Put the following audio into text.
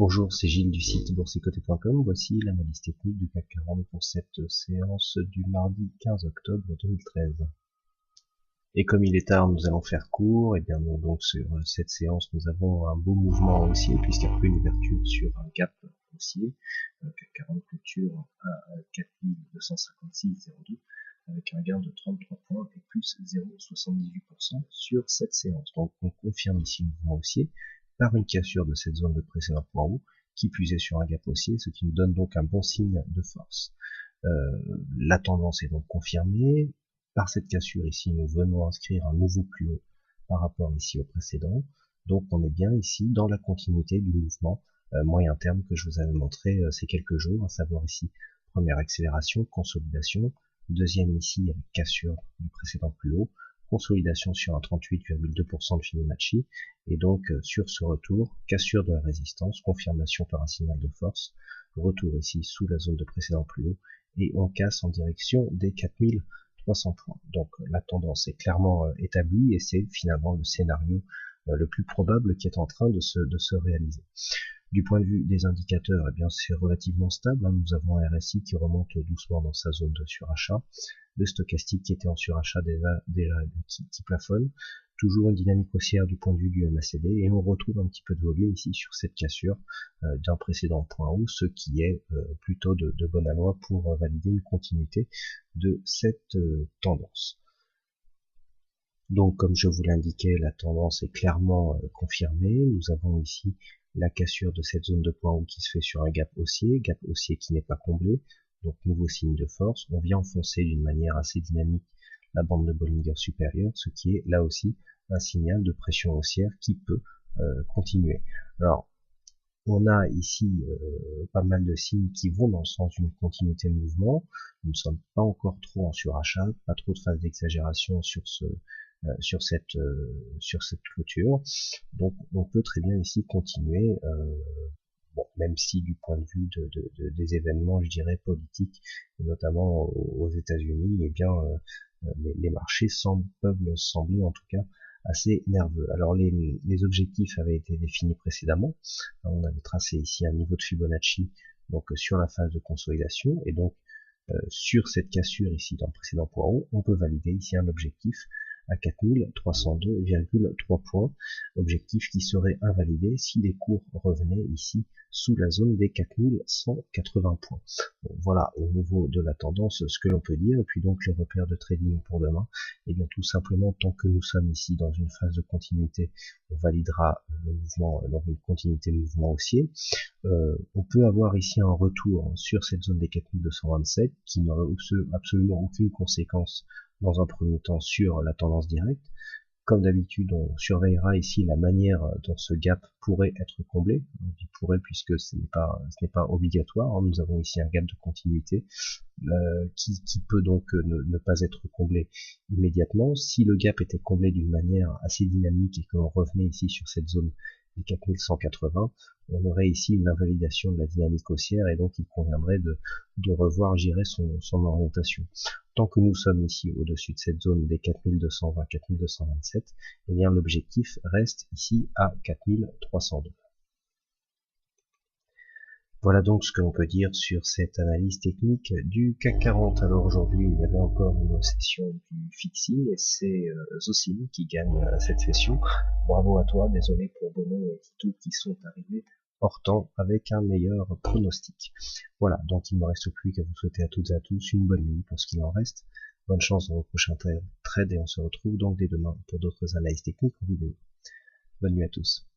Bonjour, c'est Gilles du site boursicoté.com. Voici l'analyse technique du CAC 40 pour cette séance du mardi 15 octobre 2013. Et comme il est tard, nous allons faire court. Et bien donc sur cette séance, nous avons un beau mouvement haussier puisqu'après une ouverture sur un gap haussier, CAC 40 clôture à 4256,02 avec un gain de 33 points et plus 0,78% sur cette séance. Donc on confirme ici le mouvement haussier par une cassure de cette zone de précédent point haut, qui puisait sur un gap haussier, ce qui nous donne donc un bon signe de force. La tendance est donc confirmée. Par cette cassure ici, nous venons inscrire un nouveau plus haut par rapport ici au précédent. Donc on est bien ici dans la continuité du mouvement moyen terme que je vous avais montré ces quelques jours, à savoir ici première accélération, consolidation, deuxième ici avec cassure du précédent plus haut, consolidation sur un 38,2% de Fibonacci, et donc sur ce retour, cassure de la résistance, confirmation par un signal de force, retour ici sous la zone de précédent plus haut, et on casse en direction des 4300 points. Donc la tendance est clairement établie, et c'est finalement le scénario le plus probable qui est en train de se réaliser. Du point de vue des indicateurs, eh bien c'est relativement stable. Nous avons un RSI qui remonte doucement dans sa zone de surachat, le stochastique qui était en surachat déjà qui plafonne, toujours une dynamique haussière du point de vue du MACD, et on retrouve un petit peu de volume ici sur cette cassure d'un précédent point haut, ce qui est plutôt de bon aloi pour valider une continuité de cette tendance. Donc comme je vous l'indiquais, la tendance est clairement confirmée. Nous avons ici la cassure de cette zone de point haut qui se fait sur un gap haussier qui n'est pas comblé, donc nouveau signe de force. On vient enfoncer d'une manière assez dynamique la bande de Bollinger supérieure, ce qui est là aussi un signal de pression haussière qui peut continuer. Alors on a ici pas mal de signes qui vont dans le sens d'une continuité de mouvement. Nous ne sommes pas encore trop en surachat, pas trop de phase d'exagération sur cette clôture, donc on peut très bien ici continuer, bon, même si du point de vue des événements, je dirais, politiques, et notamment aux États-Unis, eh bien les marchés peuvent sembler en tout cas assez nerveux. Alors les objectifs avaient été définis précédemment. On avait tracé ici un niveau de Fibonacci donc sur la phase de consolidation, et donc sur cette cassure ici dans le précédent point haut, on peut valider ici un objectif à 4302,3 points, objectif qui serait invalidé si les cours revenaient ici sous la zone des 4180 points. Bon, voilà au niveau de la tendance ce que l'on peut dire. Et puis donc les repères de trading pour demain, et bien tout simplement tant que nous sommes ici dans une phase de continuité, on validera le mouvement dans une continuité de mouvement haussier. On peut avoir ici un retour sur cette zone des 4227 qui n'aura absolument aucune conséquence dans un premier temps sur la tendance directe. Comme d'habitude, on surveillera ici la manière dont ce gap pourrait être comblé. On dit pourrait puisque ce n'est pas obligatoire. Nous avons ici un gap de continuité qui peut donc ne pas être comblé immédiatement. Si le gap était comblé d'une manière assez dynamique et que l'on revenait ici sur cette zone des 4180, on aurait ici une invalidation de la dynamique haussière, et donc il conviendrait de revoir, je dirais, son orientation. Tant que nous sommes ici au-dessus de cette zone des 4220-4227, eh bien l'objectif reste ici à 4302. Voilà donc ce que l'on peut dire sur cette analyse technique du CAC 40. Alors aujourd'hui, il y avait encore une session du fixing, et c'est Zosim qui gagne cette session. Bravo à toi, désolé pour Bono et Tito qui sont arrivés hors temps avec un meilleur pronostic. Voilà, donc il ne me reste plus qu'à vous souhaiter à toutes et à tous une bonne nuit pour ce qu'il en reste. Bonne chance dans vos prochains trades, et on se retrouve donc dès demain pour d'autres analyses techniques en vidéo. Bonne nuit à tous.